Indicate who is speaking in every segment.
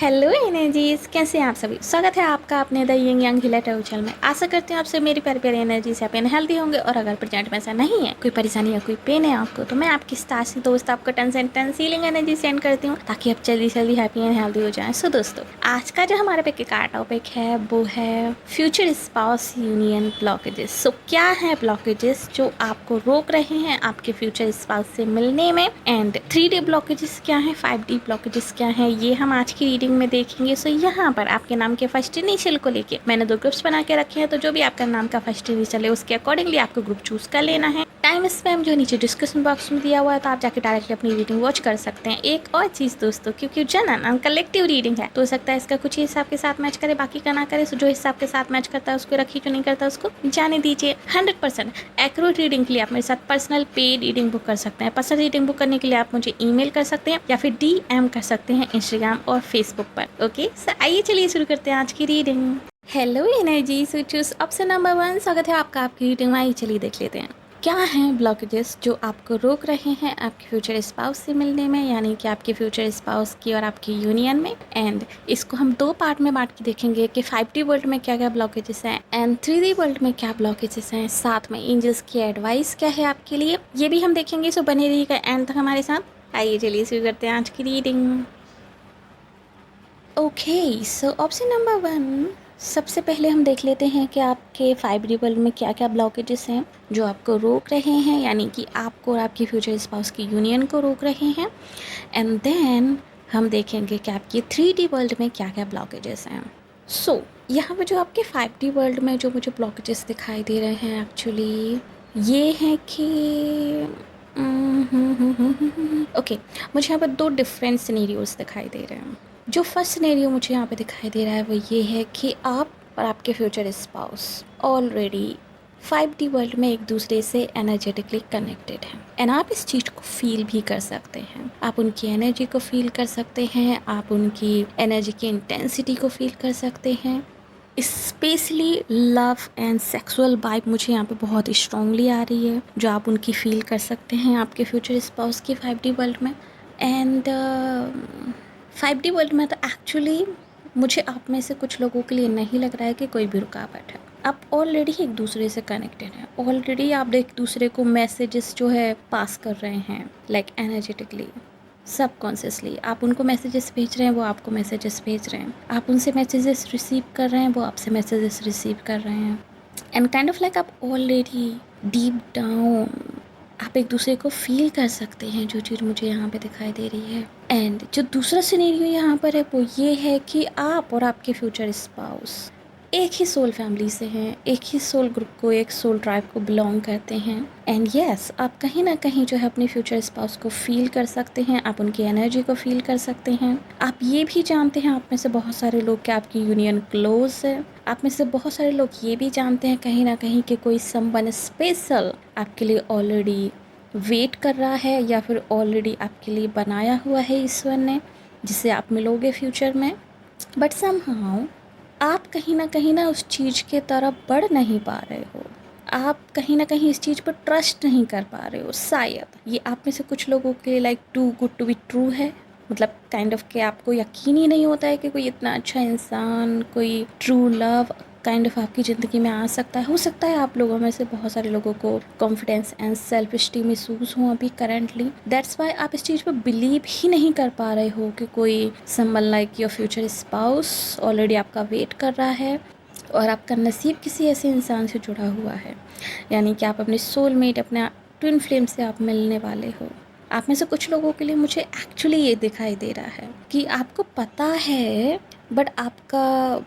Speaker 1: Hello energies, कैसे हैं आप सभी। स्वागत है आपका अपने द यंग यंग हिला चैनल में। आशा करते हैं आपसे मेरी प्यारे प्यारे एनर्जी से आप हेल्दी होंगे। और अगर प्रेजेंट में ऐसा नहीं है, कोई परेशानी या कोई पेन है आपको, तो मैं आपकी स्टार दोस्त आपको 10 से 10 हीलिंग एनर्जी सेंड करती हूँ ताकि आप जल्दी जल्दी हैप्पी एंड हेल्दी हो जाएं। सो दोस्तों, आज का जो हमारे पे का टॉपिक है वो है फ्यूचर स्पाउस यूनियन ब्लॉकेजेस। सो क्या है ब्लॉकेजेस जो आपको रोक रहे हैं आपके फ्यूचर स्पाउस से मिलने में, एंड 3D ब्लॉकेजेस क्या है, 5D ब्लॉकेजेस क्या है, ये हम आज की रीडिंग में देखेंगे। सो यहाँ पर आपके नाम के फर्स्ट इनिशियल को लेके मैंने 2 ग्रुप्स बना के रखे हैं, तो जो भी आपका नाम का फर्स्ट इनिशियल है उसके अकॉर्डिंगली आपको ग्रुप चूज कर लेना है। टाइम स्पैम जो नीचे डिस्क्रिप्शन बॉक्स में दिया हुआ है, तो आप जाके डायरेक्टली अपनी रीडिंग वॉच कर सकते हैं। एक और चीज दोस्तों, क्योंकि जनन कलेक्टिव रीडिंग है, तो हो सकता है इसका कुछ हिसाब के साथ मैच करे, बाकी का ना करे। सो जो हिसाब के साथ मैच करता है उसको रखिए, जो नहीं करता उसको जाने दीजिए। 100% एक्यूरेट रीडिंग के लिए आप मेरे साथ पर्सनल पेड रीडिंग बुक कर सकते हैं। पर्सनल रीडिंग बुक करने के लिए आप मुझे ईमेल कर सकते हैं या फिर DM कर सकते हैं इंस्टाग्राम और फेसबुक पर। ओके, आइए चलिए शुरू करते हैं आज की reading. Hello energy, so choose option number 1। स्वागत है आपका आपकी रीडिंग में। आइए चलिए देख लेते हैं क्या हैं ब्लॉकेजेस जो आपको रोक रहे हैं आपके फ्यूचर स्पाउस से मिलने में, यानी कि आपके फ्यूचर स्पाउस की और आपकी यूनियन में। एंड इसको हम 2 पार्ट में बांट के देखेंगे कि 5D वर्ल्ड में क्या क्या ब्लॉकेजेस हैं एंड 3D वर्ल्ड में क्या ब्लॉकेजेस हैं। साथ में एंजल्स की एडवाइस क्या है आपके लिए, ये भी हम देखेंगे। सो बने रहिएगा एंड तक हमारे साथ। आइए चलिए शुरू करते हैं आज की reading. Okay, so option number 1, सबसे पहले हम देख लेते हैं कि आपके 5D वर्ल्ड में क्या क्या ब्लॉकेजेस हैं जो आपको रोक रहे हैं, यानी कि आपको और आपकी फ्यूचर स्पाउस की यूनियन को रोक रहे हैं। एंड देन हम देखेंगे कि आपकी 3D वर्ल्ड में क्या क्या ब्लॉकेजेस हैं। सो यहाँ पे जो आपके 5D वर्ल्ड में जो मुझे ब्लॉकेजेस दिखाई दे रहे हैं, एक्चुअली ये हैं कि ओके, मुझे यहाँ पर 2 डिफरेंट सिनेरियोज दिखाई दे रहे हैं। जो फर्स्ट सिनेरियो मुझे यहाँ पे दिखाई दे रहा है वो ये है कि आप और आपके future spouse already 5D world में एक दूसरे से एनर्जेटिकली कनेक्टेड हैं एंड आप इस चीज़ को फील भी कर सकते हैं। आप उनकी एनर्जी को फील कर सकते हैं, आप उनकी एनर्जी की इंटेंसिटी को फील कर सकते हैं। Specially love and sexual vibe मुझे यहाँ पे बहुत स्ट्रांगली आ रही है, जो आप उनकी फील कर सकते हैं आपके फ्यूचर स्पाउस की 5D वर्ल्ड में। एंड 5D वर्ल्ड में तो एक्चुअली मुझे आप में से कुछ लोगों के लिए नहीं लग रहा है कि कोई भी रुकावट है। आप ऑलरेडी एक दूसरे से कनेक्टेड हैं, ऑलरेडी आप एक दूसरे को मैसेजेस जो है पास कर रहे हैं, लाइक एनर्जेटिकली, सबकॉन्शियसली। आप उनको मैसेजेस भेज रहे हैं, वो आपको मैसेजेस भेज रहे हैं। आप उनसे मैसेजेस रिसीव कर रहे हैं, वो आपसे मैसेजेस रिसीव कर रहे हैं। एंड काइंड ऑफ लाइक आप ऑलरेडी डीप डाउन आप एक दूसरे को फील कर सकते हैं, जो चीज़ मुझे यहाँ पे दिखाई दे रही है। एंड जो दूसरा सिनेरियो यहाँ पर है वो ये है कि आप और आपके फ्यूचर स्पाउस एक ही सोल फैमिली से हैं, एक ही सोल ग्रुप को, एक सोल ट्राइब को बिलोंग करते हैं। एंड यस, आप कहीं ना कहीं जो है अपने फ्यूचर स्पाउस को फील कर सकते हैं, आप उनकी एनर्जी को फील कर सकते हैं। आप ये भी जानते हैं, आप में से बहुत सारे लोग, कि आपकी यूनियन क्लोज है। आप में से बहुत सारे लोग ये भी जानते हैं कहीं ना कहीं कि कोई समवन स्पेशल आपके लिए ऑलरेडी वेट कर रहा है, या फिर ऑलरेडी आपके लिए बनाया हुआ है ईश्वर ने, जिससे आप मिलोगे फ्यूचर में। बट समहाउ आप कहीं ना उस चीज़ के तरफ बढ़ नहीं पा रहे हो। आप कहीं ना कहीं इस चीज़ पर ट्रस्ट नहीं कर पा रहे हो। शायद ये आप में से कुछ लोगों के लिए like too good to be true है, मतलब काइंड ऑफ कि आपको यकीन ही नहीं होता है कि कोई इतना अच्छा इंसान, कोई ट्रू लव काइंड ऑफ आपकी ज़िंदगी में आ सकता है। हो सकता है आप लोगों में से बहुत सारे लोगों को confidence and self esteem issues हों अभी करंटली। दैट्स वाई आप इस चीज़ पर बिलीव ही नहीं कर पा रहे हो कि कोई someone like your future spouse already आपका वेट कर रहा है और आपका नसीब किसी ऐसे इंसान से जुड़ा हुआ है, यानी कि आप अपने सोलमेट, अपने ट्विन फ्लेम से आप मिलने वाले हो। आप में से कुछ लोगों के लिए मुझे एक्चुअली ये दिखाई दे रहा है कि आपको पता है, बट आपका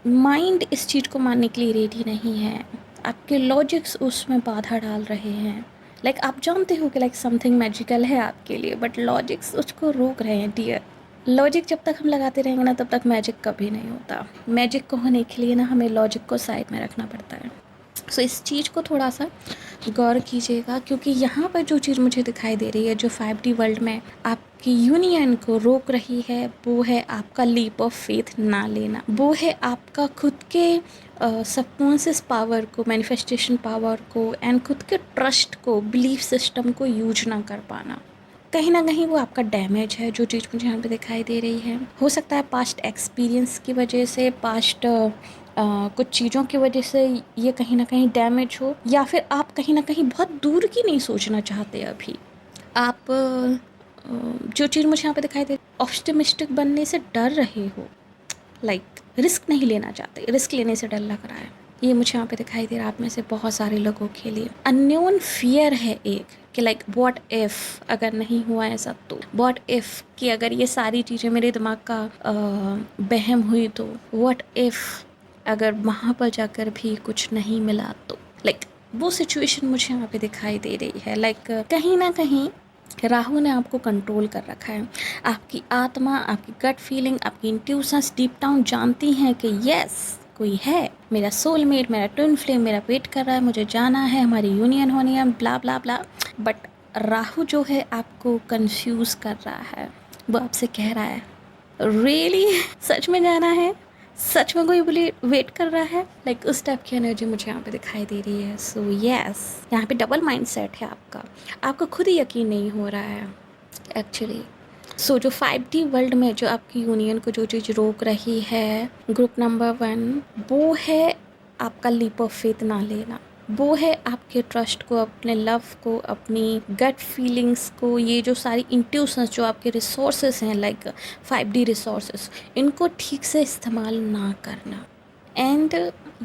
Speaker 1: माइंड इस चीज़ को मानने के लिए रेडी नहीं है। आपके लॉजिक्स उसमें बाधा डाल रहे हैं। लाइक आप जानते हो कि लाइक समथिंग मैजिकल है आपके लिए, बट लॉजिक्स उसको रोक रहे हैं। डियर, लॉजिक जब तक हम लगाते रहेंगे ना, तब तक मैजिक कभी नहीं होता। मैजिक को होने के लिए ना हमें लॉजिक को साइड में रखना पड़ता है। सो इस चीज़ को थोड़ा सा गौर कीजिएगा, क्योंकि यहाँ पर जो चीज़ मुझे दिखाई दे रही है, जो 5D वर्ल्ड में आपकी यूनियन को रोक रही है, वो है आपका लीप ऑफ फेथ ना लेना। वो है आपका खुद के सबकॉन्शियस पावर को, मैनिफेस्टेशन पावर को, एंड खुद के ट्रस्ट को, बिलीफ सिस्टम को यूज ना कर पाना। कहीं ना कहीं वो आपका डैमेज है, जो चीज़ मुझे यहाँ पे दिखाई दे रही है। हो सकता है पास्ट एक्सपीरियंस की वजह से, पास्ट कुछ चीज़ों की वजह से ये कहीं ना कहीं डैमेज हो, या फिर आप कहीं ना कहीं बहुत दूर की नहीं सोचना चाहते अभी। आप जो चीज़ मुझे यहाँ पे दिखाई दे रही है, ऑप्टिमिस्टिक बनने से डर रहे हो, लाइक रिस्क नहीं लेना चाहते, रिस्क लेने से डर लग रहा है। ये मुझे यहाँ पे दिखाई दे रहा है आप में से बहुत सारे लोगों के लिए। अननोन फियर है एक, कि लाइक व्हाट इफ़, अगर नहीं हुआ ऐसा तो, व्हाट इफ़ कि अगर ये सारी चीज़ें मेरे दिमाग का बहम हुई तो, व्हाट इफ़ अगर वहाँ पर जाकर भी कुछ नहीं मिला तो, लाइक वो सिचुएशन मुझे यहाँ पे दिखाई दे रही है। लाइक कहीं ना कहीं राहु ने आपको कंट्रोल कर रखा है। आपकी आत्मा, आपकी गट फीलिंग, आपकी इंट्यूशंस डीप डाउन जानती हैं कि यस, कोई है, मेरा सोलमेट, मेरा ट्विन फ्लेम मेरा वेट कर रहा है, मुझे जाना है, हमारी यूनियन होनी है, ब्ला ब्ला ब्ला। बट राहु जो है आपको कंफ्यूज कर रहा है। वो आपसे कह रहा है रियली सच में जाना है, सच में कोई बोले वेट कर रहा है, लाइक उस टाइप की एनर्जी मुझे यहाँ पे दिखाई दे रही है। सो यस, यहाँ पे डबल माइंड सेट है आपका, आपको खुद ही यकीन नहीं हो रहा है एक्चुअली। सो जो 5D वर्ल्ड में जो आपकी यूनियन को जो चीज़ रोक रही है, ग्रुप नंबर 1, वो है आपका लीप ऑफ फेथ ना लेना, वो है आपके ट्रस्ट को, अपने लव को, अपनी गट फीलिंग्स को, ये जो सारी इंट्यूशंस जो आपके रिसोर्सेस हैं, लाइक 5D रिसोर्सेस, इनको ठीक से इस्तेमाल ना करना। एंड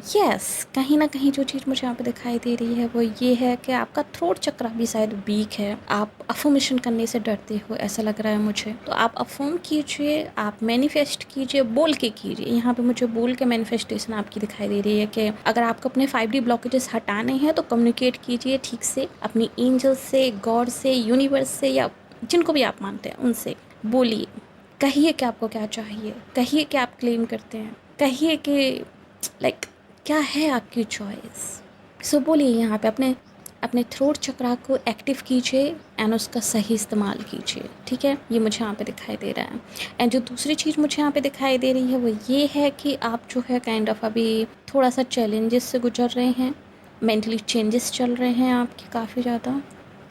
Speaker 1: यस, कहीं ना कहीं जो चीज़ मुझे यहाँ पे दिखाई दे रही है वो ये है कि आपका थ्रोट चक्र भी शायद वीक है। आप अफर्मेशन करने से डरते हो, ऐसा लग रहा है मुझे। तो आप अफर्म कीजिए, आप मैनिफेस्ट कीजिए, बोल के कीजिए। यहाँ पे मुझे बोल के मैनिफेस्टेशन आपकी दिखाई दे रही है कि अगर आपको अपने 5D ब्लॉकेजेस हटाने हैं तो कम्युनिकेट कीजिए ठीक से अपनी एंजल से, गॉड से, यूनिवर्स से, या जिनको भी आप मानते हैं उनसे बोलिए। कहिए कि आपको क्या चाहिए, कहिए कि आप क्लेम करते हैं, कहिए कि लाइक क्या है आपकी चॉइस। सो बोलिए यहाँ पे अपने थ्रोट चक्रा को एक्टिव कीजिए एंड उसका सही इस्तेमाल कीजिए, ठीक है। ये मुझे यहाँ पे दिखाई दे रहा है। एंड जो दूसरी चीज़ मुझे यहाँ पे दिखाई दे रही है वो ये है कि आप जो है काइंड ऑफ अभी थोड़ा सा चैलेंजेस से गुजर रहे हैं, मेंटली चेंजेस चल रहे हैं आपके काफ़ी ज़्यादा।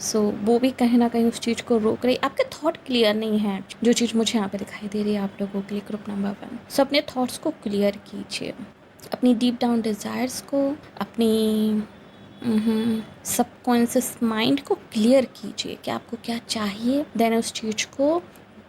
Speaker 1: सो वो भी कहीं ना कहीं उस चीज़ को रोक रही। आपके थॉट क्लियर नहीं है, जो चीज़ मुझे यहाँ पे दिखाई दे रही है आप लोगों के लिए ग्रुप नंबर 1। सो अपने थॉट्स को क्लियर कीजिए, अपनी डीप डाउन डिज़ायर्स को, अपनी सबकॉन्शियस माइंड को क्लियर कीजिए कि आपको क्या चाहिए, देन उस चीज़ को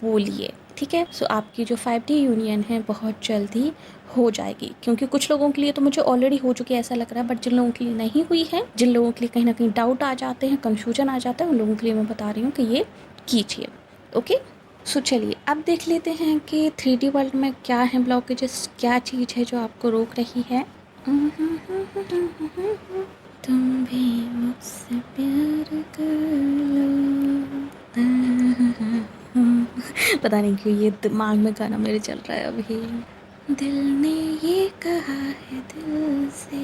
Speaker 1: बोलिए, ठीक है। सो आपकी जो 5D यूनियन है बहुत जल्दी हो जाएगी, क्योंकि कुछ लोगों के लिए तो मुझे ऑलरेडी हो चुकी है ऐसा लग रहा है, बट जिन लोगों के लिए नहीं हुई है, जिन लोगों के लिए कहीं ना कहीं डाउट आ जाते हैं, कन्फ्यूजन आ जाता है, उन लोगों के लिए मैं बता रही हूँ कि ये कीजिए, ओके। सो चलिए अब देख लेते हैं कि 3D वर्ल्ड में क्या है ब्लॉकेजेस, क्या चीज़ है जो आपको रोक रही है। तुम भी मुझसे प्यार कर लो। पता नहीं क्यों ये दिमाग में गाना मेरे चल रहा है अभी। दिल ने ये कहा है दिल से।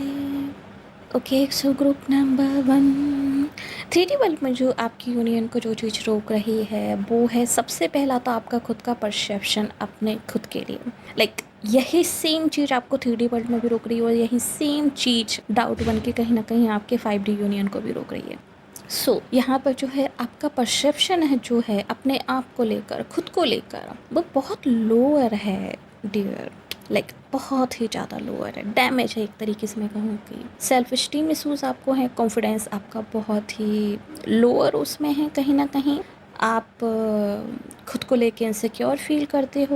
Speaker 1: Okay, so group number 1, 3D world में जो आपकी यूनियन को जो चीज़ रोक रही है वो है सबसे पहला तो आपका खुद का परसेप्शन अपने खुद के लिए। लाइक यही सेम चीज़ आपको 3D वर्ल्ड में भी रोक रही है, और यही सेम चीज़ डाउट बन के कहीं ना कहीं आपके 5D यूनियन को भी रोक रही है। सो यहाँ पर जो है आपका परसेप्शन है जो है अपने आप को लेकर, खुद को लेकर, वो बहुत लोअर है डियर, लाइक बहुत ही ज़्यादा लोअर है, डैमेज है एक तरीके से मैं कहूँ कि। सेल्फ स्टीम इशूज़ आपको है, कॉन्फिडेंस आपका बहुत ही लोअर उसमें है, कहीं ना कहीं आप खुद को लेके इनसिक्योर फील करते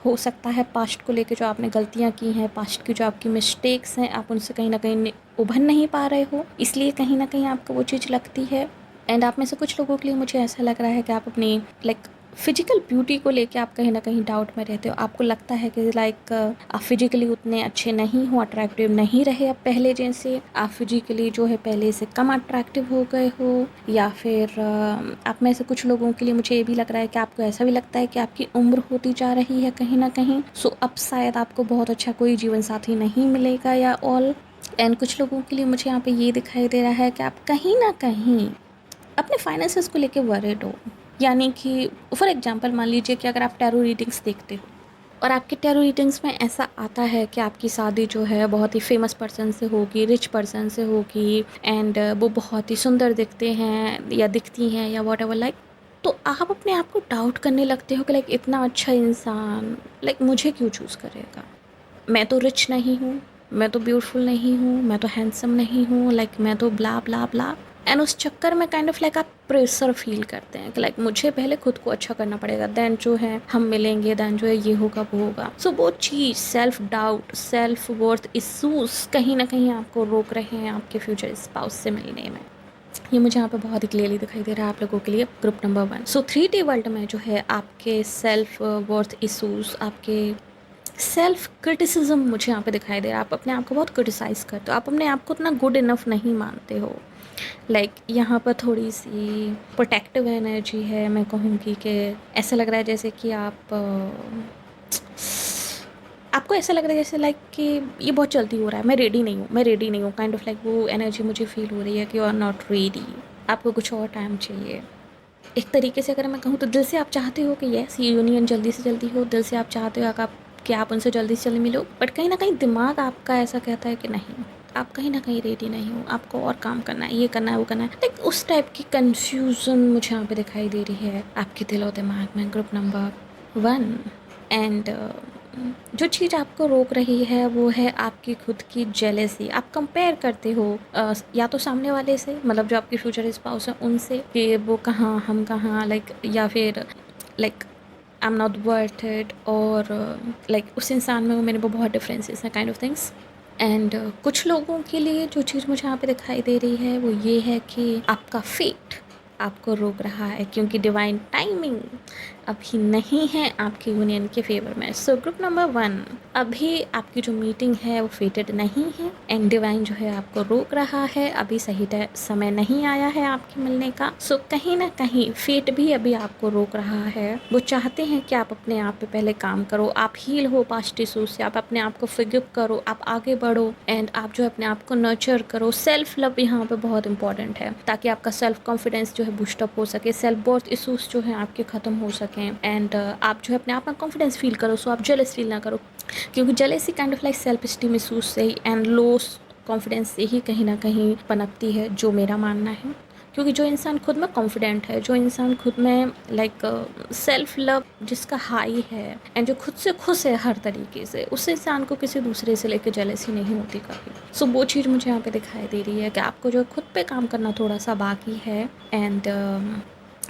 Speaker 1: हो सकता है पास्ट को लेके जो आपने गलतियाँ की हैं, पास्ट की जो आपकी मिस्टेक्स हैं, आप उनसे कहीं ना कहीं उभर नहीं पा रहे हो, इसलिए कहीं ना कहीं आपको वो चीज़ लगती है। एंड आप में से कुछ लोगों के लिए मुझे ऐसा लग रहा है कि आप अपनी लाइक फिजिकल ब्यूटी को लेके आप कहीं ना कहीं डाउट में रहते हो। आपको लगता है कि लाइक आप फिजिकली उतने अच्छे नहीं हो, अट्रैक्टिव नहीं रहे अब पहले जैसे, आप फिजिकली जो है पहले से कम अट्रैक्टिव हो गए हो, या फिर आप में से कुछ लोगों के लिए मुझे ये भी लग रहा है कि आपको ऐसा भी लगता है कि आपकी उम्र होती जा रही है कहीं ना कहीं। सो अब शायद आपको बहुत अच्छा कोई जीवन साथी नहीं मिलेगा या ऑल। एंड कुछ लोगों के लिए मुझे यहाँ पे ये दिखाई दे रहा है कि आप कहीं ना कहीं अपने फाइनेंसेस को लेके वरीड हो। यानी कि फॉर एग्जांपल मान लीजिए कि अगर आप टैरो रीडिंग्स देखते हो और आपके टैरो रीडिंग्स में ऐसा आता है कि आपकी शादी जो है बहुत ही फेमस पर्सन से होगी, रिच पर्सन से होगी, एंड वो बहुत ही सुंदर दिखते हैं या दिखती हैं या वॉट एवर, लाइक तो आप अपने आप को डाउट करने लगते हो कि लाइक इतना अच्छा इंसान लाइक मुझे क्यों चूज़ करेगा। मैं तो रिच नहीं हूँ, मैं तो ब्यूटीफुल नहीं हूँ, मैं तो हैंडसम नहीं हूँ, लाइक मैं तो ब्ला ब्ला ब्ला। एंड उस चक्कर में काइंड ऑफ लाइक आप प्रेशर फील करते हैं कि लाइक मुझे पहले खुद को अच्छा करना पड़ेगा, देन जो है हम मिलेंगे, देन जो है ये होगा वो होगा। सो वो चीज़ self doubt, self worth issues कहीं ना कहीं आपको रोक रहे हैं आपके फ्यूचर स्पाउस से मिलने में। ये मुझे यहाँ पे बहुत ही क्लियरली दिखाई दे रहा है आप लोगों के लिए। ग्रुप नंबर 1, सो 3D वर्ल्ड में जो है आपके सेल्फ वर्थ इशूज़, आपके सेल्फ क्रिटिसिज्म मुझे यहाँ पे दिखाई दे रहा है। आप अपने आप को बहुत क्रिटिसाइज़ करते हो, आप अपने आप को उतना गुड इनफ नहीं मानते हो। लाइक यहाँ पर थोड़ी सी प्रोटेक्टिव एनर्जी है, मैं कहूँगी कि ऐसा लग रहा है जैसे कि आपको ऐसा लग रहा है जैसे लाइक कि ये बहुत जल्दी हो रहा है, मैं रेडी नहीं हूँ, मैं रेडी नहीं हूँ, काइंड ऑफ लाइक वो एनर्जी मुझे फील हो रही है कि यू आर नॉट रेडी, आपको कुछ और टाइम चाहिए। एक तरीके से अगर मैं कहूँ तो दिल से आप चाहते हो कि यस ये यूनियन जल्दी से जल्दी हो, दिल से आप चाहते हो कि आप उनसे जल्दी से जल्दी मिलो, बट कहीं ना कहीं दिमाग आपका ऐसा कहता है कि नहीं, आप कहीं ना कहीं रेडी नहीं हो, आपको और काम करना है, ये करना है, वो करना है। लाइक उस टाइप की कन्फ्यूज़न मुझे यहाँ पे दिखाई दे रही है आपके दिल और दिमाग में। ग्रुप नंबर 1 एंड जो चीज़ आपको रोक रही है वो है आपकी खुद की जेलेसी। आप कंपेयर करते हो या तो सामने वाले से, मतलब जो आपके फ्यूचर स्पाउस है उनसे, कि वो कहाँ हम कहाँ, लाइक या फिर like I am not worth it, और लाइक उस इंसान में वो मेरे को बहुत डिफरेंसेस हैं, काइंड ऑफ थिंग्स। एंड कुछ लोगों के लिए जो चीज़ मुझे यहाँ पे दिखाई दे रही है वो ये है कि आपका फेट आपको रोक रहा है, क्योंकि डिवाइन टाइमिंग अभी नहीं है आपके यूनियन के फेवर में। सो ग्रुप नंबर 1, अभी आपकी जो मीटिंग है वो फेटेड नहीं है, एंड डिवाइन जो है आपको रोक रहा है, अभी सही समय नहीं आया है आपके मिलने का। सो कहीं ना कहीं फेट भी अभी आपको रोक रहा है। वो चाहते हैं कि आप अपने आप पे पहले काम करो, आप हील हो पास्ट इशूज से, आप अपने आप को फिगिव करो, आप आगे बढ़ो, एंड आप जो अपने आप को नर्चर करो। सेल्फ लव यहाँ पे बहुत इंपॉर्टेंट है, ताकि आपका सेल्फ कॉन्फिडेंस जो है बूस्टअप हो सके, सेल्फ वर्थ इशूज जो है आपके ख़त्म हो सके, एंड आप जो है अपने आप में कॉन्फिडेंस फील करो। सो आप जेलस फील ना करो, क्योंकि jealousy kind of like self esteem issues से ही एंड लो कॉन्फिडेंस से ही कहीं ना कहीं पनपती है, जो मेरा मानना है। क्योंकि जो इंसान खुद में कॉन्फिडेंट है, जो इंसान खुद में लाइक सेल्फ लव जिसका हाई है, एंड जो खुद से खुश है हर तरीके से, उस इंसान को किसी दूसरे से लेकर जेलसी नहीं होती कभी। सो वो चीज़ मुझे यहाँ पे दिखाई दे रही है कि आपको जो खुद पे काम करना थोड़ा सा बाकी है। एंड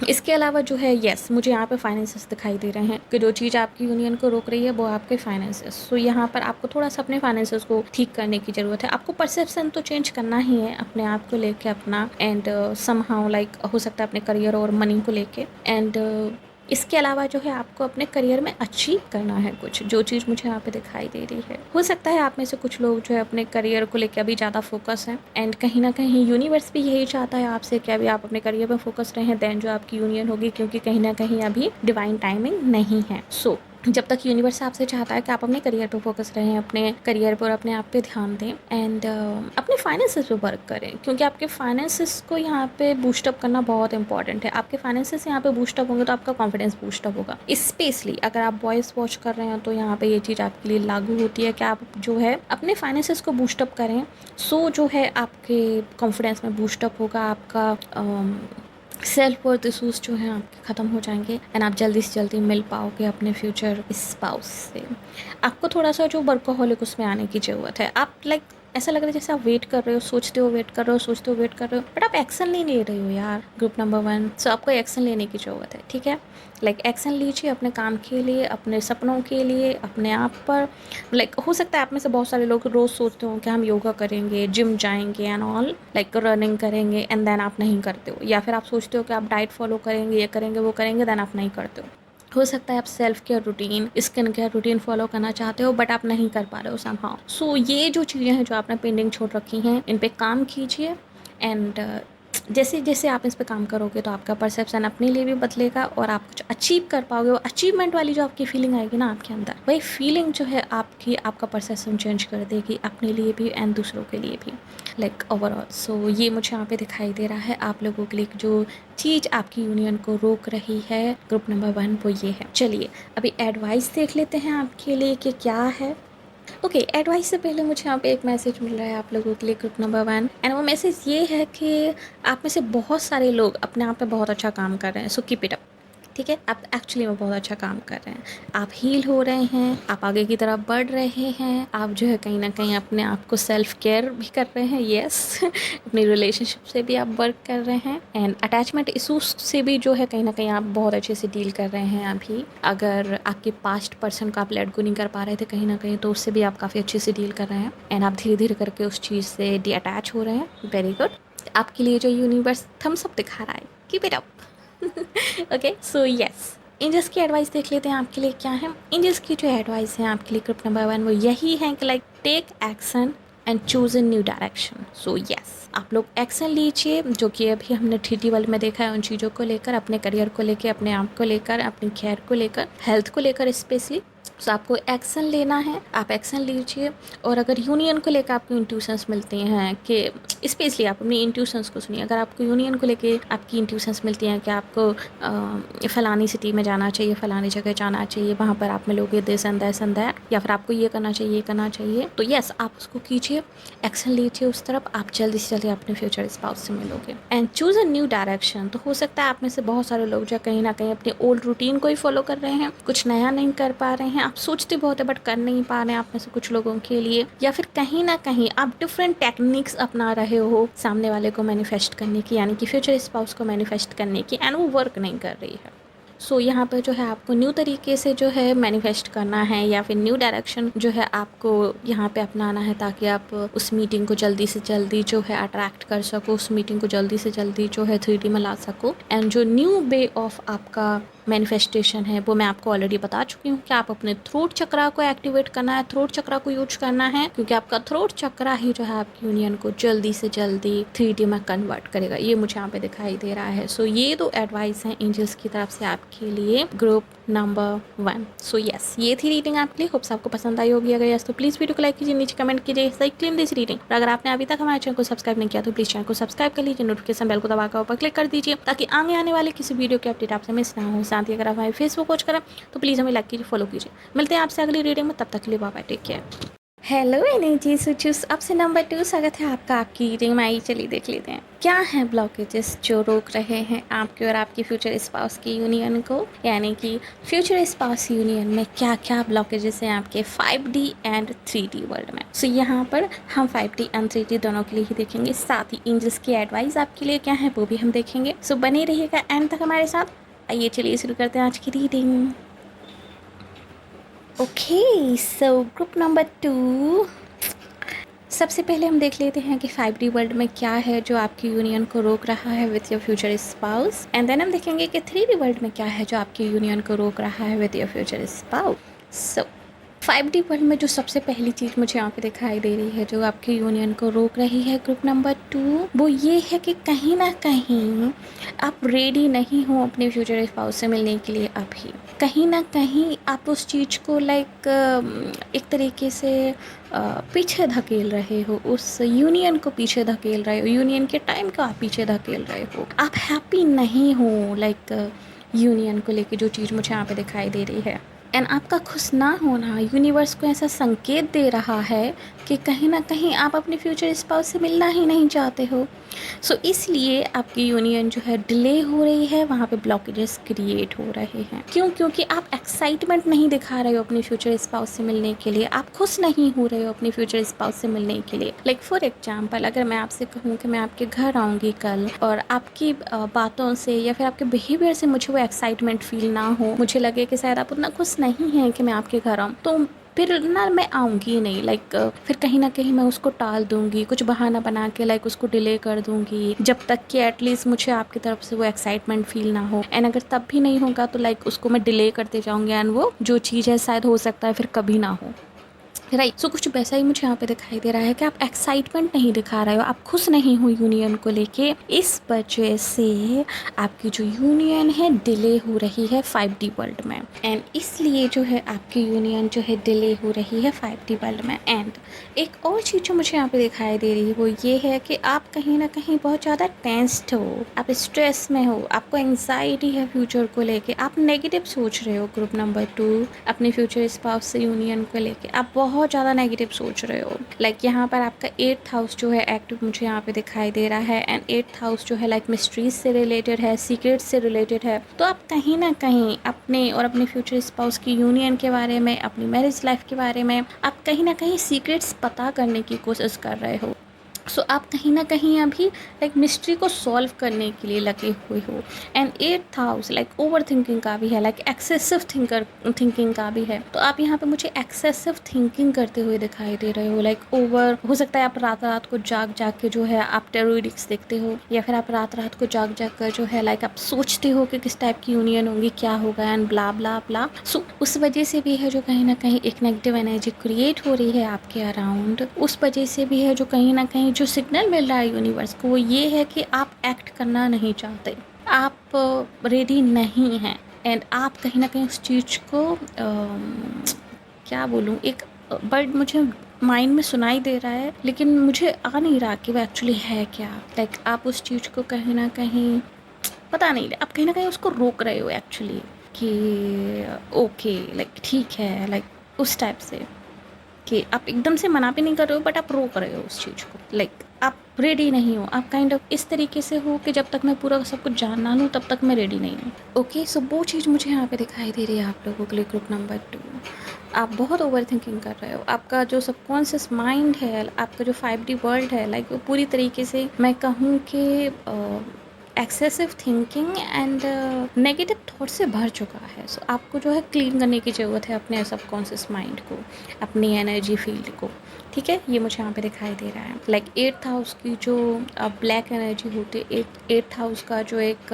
Speaker 1: इसके अलावा जो है यस मुझे यहाँ पे फाइनेंसेस दिखाई दे रहे हैं कि जो चीज़ आपकी यूनियन को रोक रही है वो आपके फाइनेंसेस। सो यहाँ पर आपको थोड़ा सा अपने फाइनेंसेस को ठीक करने की ज़रूरत है। आपको परसेप्शन तो चेंज करना ही है अपने आप को लेके अपना, एंड समहाउ लाइक हो सकता है अपने करियर और मनी को लेके। एंड इसके अलावा जो है आपको अपने करियर में अचीव करना है कुछ, जो चीज़ मुझे यहाँ पे दिखाई दे रही है। हो सकता है आप में से कुछ लोग जो है अपने करियर को लेकर अभी ज़्यादा फोकस हैं, एंड कहीं ना कहीं यूनिवर्स भी यही चाहता है आपसे कि अभी आप अपने करियर में फोकस रहें, देन जो आपकी यूनियन होगी, क्योंकि कहीं ना कहीं अभी डिवाइन टाइमिंग नहीं है। सो जब तक यूनिवर्स आपसे चाहता है कि आप अपने करियर पर फोकस रहें, अपने करियर पर अपने आप पे ध्यान दें, एंड अपने फाइनेंसेस पे वर्क करें, क्योंकि आपके फाइनेंसेस को यहाँ पे बूस्टअप करना बहुत इंपॉर्टेंट है। आपके फाइनेंसेस यहाँ पे बूस्टअप होंगे तो आपका कॉन्फिडेंस बूस्टअप होगा। स्पेशली अगर आप वॉइस वॉच कर रहे हैं तो यहाँ पे ये चीज़ आपके लिए लागू होती है कि आप जो है अपने फाइनेंसेस को बूस्टअप करें। सो जो है आपके कॉन्फिडेंस में बूस्टअप होगा, आपका सेल्फ वर्थ इशूज़ जो हैं आपके ख़त्म हो जाएंगे, एंड आप जल्दी से जल्दी मिल पाओगे अपने फ्यूचर स्पाउस से। आपको थोड़ा सा जो वर्कोहॉलिक उसमें आने की ज़रूरत है। आप लाइक ऐसा लग रहा है जैसे आप वेट कर रहे हो, सोचते हो वेट कर रहे हो, सोचते हो वेट कर रहे हो, बट आप एक्शन नहीं ले रहे हो यार। ग्रुप नंबर 1, सो आपको एक्शन लेने की ज़रूरत है, ठीक है। लाइक एक्शन लीजिए अपने काम के लिए, अपने सपनों के लिए, अपने आप पर। लाइक हो सकता है आप में से बहुत सारे लोग रोज़ सोचते हो कि हम योगा करेंगे, जिम जाएंगे एंड ऑल, लाइक रनिंग करेंगे, एंड देन आप नहीं करते हो। या फिर आप सोचते हो कि आप डाइट फॉलो करेंगे, ये करेंगे, वो करेंगे, देन आप नहीं करते हो सकता है आप self care routine, skin care routine follow करना चाहते हो, बट आप नहीं कर पा रहे हो समहाउ। सो ये जो चीज़ें हैं जो आपने पेंडिंग छोड़ रखी हैं, इन पे काम कीजिए, एंड जैसे जैसे आप इस पे काम करोगे तो आपका परसेप्शन अपने लिए भी बदलेगा, और आप कुछ अचीव कर पाओगे। वो अचीवमेंट वाली जो आपकी फीलिंग आएगी ना आपके अंदर, वही फीलिंग जो है आपका परसेप्शन चेंज कर देगी, अपने लिए भी एंड दूसरों के लिए भी, लाइक ओवरऑल। सो ये मुझे यहाँ पे दिखाई दे रहा है आप लोगों के लिए जो चीज़ आपकी यूनियन को रोक रही है ग्रुप नंबर 1 वो ये है। चलिए अभी एडवाइस देख लेते हैं आपके लिए कि क्या है। ओके, एडवाइस से पहले मुझे यहाँ पे एक मैसेज मिल रहा है आप लोगों के लिए, ग्रुप नंबर 1, एंड वो मैसेज ये है कि आप में से बहुत सारे लोग अपने आप पे बहुत अच्छा काम कर रहे हैं, सो कीप इट अप। ठीक है, आप एक्चुअली में बहुत अच्छा काम कर रहे हैं, आप हील हो रहे हैं, आप आगे की तरफ बढ़ रहे हैं, आप जो है कहीं ना कहीं अपने आप को सेल्फ केयर भी कर रहे हैं, यस अपनी रिलेशनशिप से भी आप वर्क कर रहे हैं, एंड अटैचमेंट इशूज से भी जो है कहीं ना कहीं आप बहुत अच्छे से डील कर रहे हैं अभी। अगर आपके पास्ट पर्सन को आप लेट गो नहीं कर पा रहे थे कहीं ना कहीं, तो उससे भी आप काफ़ी अच्छे से डील कर रहे हैं, एंड आप धीरे धीरे करके उस चीज़ से डी अटैच हो रहे हैं। Very good. आपके लिए जो यूनिवर्स थम्स अप दिखा रहा है, keep it up. Okay, so yes, angels की एडवाइस देख लेते हैं आपके लिए क्या है। एंजल्स की जो एडवाइस है आपके लिए ग्रुप नंबर 1 वो यही है कि like take action and choose a new direction. So yes, आप लोग एक्शन लीजिए, जो कि अभी हमने 3D वर्ल्ड में देखा है, उन चीज़ों को लेकर, अपने करियर को लेकर, अपने आप को लेकर, अपनी केयर को लेकर, हेल्थ को लेकर स्पेशली। सो आपको एक्शन लेना है, आप एक्शन लीजिए। और अगर यूनियन को लेकर आपको इंट्यूशंस मिलती हैं कि स्पेशली आप अपनी इंट्यूशंस को सुनिए। अगर आपको यूनियन को लेके आपकी इंट्यूशंस मिलती हैं कि आपको फ़लानी सिटी में जाना चाहिए, फ़लानी जगह जाना चाहिए, वहाँ पर आप मिलोगे this and that and that, या फिर आपको ये करना चाहिए, ये करना चाहिए, तो यस, आप उसको कीजिए, एक्शन लीजिए उस तरफ। आप जल्दी से जल्दी अपने फ्यूचर स्पाउस से मिलोगे। And choose a new direction. तो हो सकता है आप में से बहुत सारे लोग जो कहीं ना कहीं अपने ओल्ड रूटीन को ही फॉलो कर रहे हैं, कुछ नया नहीं कर पा रहे हैं। आप सोचते बहुत है बट कर नहीं पा रहे हैं आप में से कुछ लोगों के लिए, या फिर कहीं ना कहीं आप डिफरेंट टेक्निक्स अपना रहे हो सामने वाले को मैनिफेस्ट करने की, यानी कि फ्यूचर स्पाउस को मैनिफेस्ट करने की, एंड वो वर्क नहीं कर रही है। सो यहाँ पर जो है आपको न्यू तरीके से जो है मैनिफेस्ट करना है, या फिर न्यू डायरेक्शन जो है आपको यहाँ पे अपनाना है, ताकि आप उस मीटिंग को जल्दी से जल्दी जो है अट्रैक्ट कर सको, उस मीटिंग को जल्दी से जल्दी जो है 3D में ला सको। एंड जो न्यू वे ऑफ आपका मैनिफेस्टेशन है वो मैं आपको ऑलरेडी बता चुकी हूँ कि आप अपने थ्रोट चक्रा को एक्टिवेट करना है, थ्रोट चक्रा को यूज करना है, क्योंकि आपका थ्रोट चक्रा ही जो है आपकी यूनियन को जल्दी से जल्दी 3D में कन्वर्ट करेगा। ये मुझे यहाँ पे दिखाई दे रहा है। सो ये दो एडवाइस हैं एंजल्स की तरफ से आपके लिए ग्रुप नंबर 1। सो यस, ये थी रीडिंग आपके लिए। होप्स आपको पसंद आई होगी। अगर यस तो प्लीज़ वीडियो को लाइक कीजिए, नीचे कमेंट कीजिए सही क्लेम दिस रीडिंग। और अगर आपने अभी तक हमारे चैनल को सब्सक्राइब नहीं किया तो प्लीज़ चैनल को सब्सक्राइब कर लीजिए, नोटिफिकेशन बेल को दबाकर ऊपर क्लिक कर दीजिए, ताकि आगे आने वाले किसी वीडियो की अपडेट आपसे मिस ना हो। साथ ही अगर आप हमारे फेसबुक वॉच करें तो प्लीज़ हमें लाइक कीजिए, फॉलो कीजिए। मिलते हैं आपसे अगली रीडिंग में, तब तक के लिए bye bye, take care. Hello energy सूचूस, अब से नंबर 2 स्वागत है आपका आपकी रीडिंग में। आइए चलिए देख लेते हैं क्या है ब्लॉकेजेस जो रोक रहे हैं आपके और आपकी फ्यूचर स्पाउस की यूनियन को, यानी कि फ्यूचर स्पाउस यूनियन में क्या क्या ब्लॉकेजेस हैं आपके 5D एंड 3D वर्ल्ड में। सो यहाँ पर हम 5D एंड 3D दोनों के लिए ही देखेंगे, साथ ही एंजल्स की एडवाइस आपके लिए क्या है वो भी हम देखेंगे। सो बने रहिएगा एंड तक हमारे साथ। आइए चलिए शुरू करते हैं आज की reading. Okay, so group number 2, सबसे पहले हम देख लेते हैं कि 5D वर्ल्ड में क्या है जो आपकी यूनियन को रोक रहा है with your future spouse, and then हम देखेंगे कि 3D वर्ल्ड में क्या है जो आपकी यूनियन को रोक रहा है with your future spouse. So 5D world में जो सबसे पहली चीज़ मुझे यहाँ पे दिखाई दे रही है जो आपकी यूनियन को रोक रही है ग्रुप नंबर 2, वो ये है कि कहीं ना कहीं आप रेडी नहीं हो अपने फ्यूचर स्पाउस से मिलने के लिए। अभी कहीं ना कहीं आप उस चीज़ को लाइक एक तरीके से पीछे धकेल रहे हो, उस यूनियन को पीछे धकेल रहे हो, यूनियन के टाइम को आप पीछे धकेल रहे हो। आप हैप्पी नहीं हो लाइक यूनियन को लेके, जो चीज़ मुझे यहाँ पे दिखाई दे रही है। एंड आपका खुश ना होना यूनिवर्स को ऐसा संकेत दे रहा है कि कहीं ना कहीं आप अपने फ्यूचर स्पाउस से मिलना ही नहीं चाहते हो। सो इसलिए आपकी यूनियन जो है डिले हो रही है, वहाँ पे ब्लॉकेजेस क्रिएट हो रहे हैं। क्यों? क्योंकि आप एक्साइटमेंट नहीं दिखा रहे हो अपने फ्यूचर स्पाउस से मिलने के लिए, आप खुश नहीं हो रहे हो अपने फ्यूचर स्पाउस से मिलने के लिए। लाइक फॉर एग्जाम्पल, अगर मैं आपसे कहूँ कि मैं आपके घर आऊँगी कल, और आपकी बातों से या फिर आपके बिहेवियर से मुझे वो एक्साइटमेंट फील ना हो, मुझे लगे कि शायद आप उतना खुश नहीं हैं कि मैं आपके घर आऊँ, तो फिर ना मैं आऊँगी नहीं। लाइक फिर कहीं ना कहीं मैं उसको टाल दूँगी, कुछ बहाना बना के लाइक उसको डिले कर दूँगी, जब तक कि एटलीस्ट मुझे आपकी तरफ से वो एक्साइटमेंट फील ना हो। एंड अगर तब भी नहीं होगा तो लाइक उसको मैं डिले करते जाऊँगी, एंड वो जो चीज़ है शायद हो सकता है फिर कभी ना हो। राइट, सो कुछ वैसा ही मुझे यहाँ पे दिखाई दे रहा है कि आप एक्साइटमेंट नहीं दिखा रहे हो, आप खुश नहीं हो यूनियन को लेके। इस वजह से आपकी जो यूनियन है डिले हो रही है 5D वर्ल्ड में, एंड इसलिए जो है आपकी यूनियन जो है डिले हो रही है 5D वर्ल्ड में। एंड एक और चीज़ जो मुझे यहाँ पे दिखाई दे रही है वो ये है कि आप कहीं ना कहीं बहुत ज़्यादा टेंस्ड हो, आप स्ट्रेस में हो, आपको एंग्जाइटी है फ्यूचर को लेके, आप नेगेटिव सोच रहे हो ग्रुप नंबर 2 अपने फ्यूचर स्पाउस से यूनियन को लेके। आप बहुत बहुत ज़्यादा नेगेटिव सोच रहे हो। लाइक यहाँ पर आपका 8th हाउस जो है एक्टिव मुझे यहाँ पे दिखाई दे रहा है, एंड 8th हाउस जो है लाइक मिस्ट्रीज से रिलेटेड है, सीक्रेट से रिलेटेड है। तो आप कहीं ना कहीं अपने और अपने फ्यूचर स्पाउस की यूनियन के बारे में, अपनी मैरिज लाइफ के बारे में आप कहीं ना कहीं सीक्रेट्स पता करने की कोशिश कर रहे हो। सो आप कहीं ना कहीं अभी लाइक मिस्ट्री को सॉल्व करने के लिए लगे हुए हो। And 8th house like over thinking का भी है, लाइक एक्सेसिव थिंकिंग का भी है। तो आप यहाँ पे मुझे एक्सेसिव थिंकिंग करते हुए दिखाई दे रहे हो। लाइक ओवर हो सकता है आप रात रात को जाग के जो है आप टेरोरिक्स देखते हो, या फिर आप रात रात को जाग कर जो है लाइक आप सोचते हो कि किस टाइप की यूनियन होगी, क्या होगा, एंड ब्ला ब्ला ब्ला। सो उस वजह से भी है जो कहीं ना कहीं एक नेगेटिव एनर्जी क्रिएट हो रही है आपके अराउंड। उस वजह से भी है जो कहीं ना कहीं जो सिग्नल मिल रहा है यूनिवर्स को वो ये है कि आप एक्ट करना नहीं चाहते, आप रेडी नहीं हैं, एंड आप कहीं ना कहीं उस चीज़ को क्या बोलूँ, एक वर्ड मुझे माइंड में सुनाई दे रहा है लेकिन मुझे आ नहीं रहा कि वो एक्चुअली है क्या। लाइक आप उस चीज़ को कहीं ना कहीं पता नहीं, आप कहीं ना कहीं उसको रोक रहे हो एक्चुअली कि ओके लाइक ठीक है, लाइक उस टाइप से कि आप एकदम से मना भी नहीं कर रहे हो बट आप रोक रहे हो उस चीज़ को। लाइक आप रेडी नहीं हो, आप काइंड ऑफ इस तरीके से हो कि जब तक मैं पूरा सब कुछ जानना लूँ तब तक मैं रेडी नहीं हूँ। ओके, सो वो चीज़ मुझे यहाँ पे दिखाई दे रही है आप लोगों के लिए। ग्रुप नंबर 2, आप बहुत ओवर थिंकिंग कर रहे हो। आपका जो सबकॉन्शियस माइंड है, आपका जो 5D वर्ल्ड है, लाइक वो पूरी तरीके से मैं कहूँ कि excessive thinking and negative thought से भर चुका है। सो आपको जो है क्लीन करने की ज़रूरत है अपने सबकॉन्शियस माइंड को, अपनी एनर्जी फील्ड को। ठीक है, ये मुझे यहाँ पे दिखाई दे रहा है। लाइक 8th हाउस की जो ब्लैक एनर्जी होती है, 8th हाउस का जो एक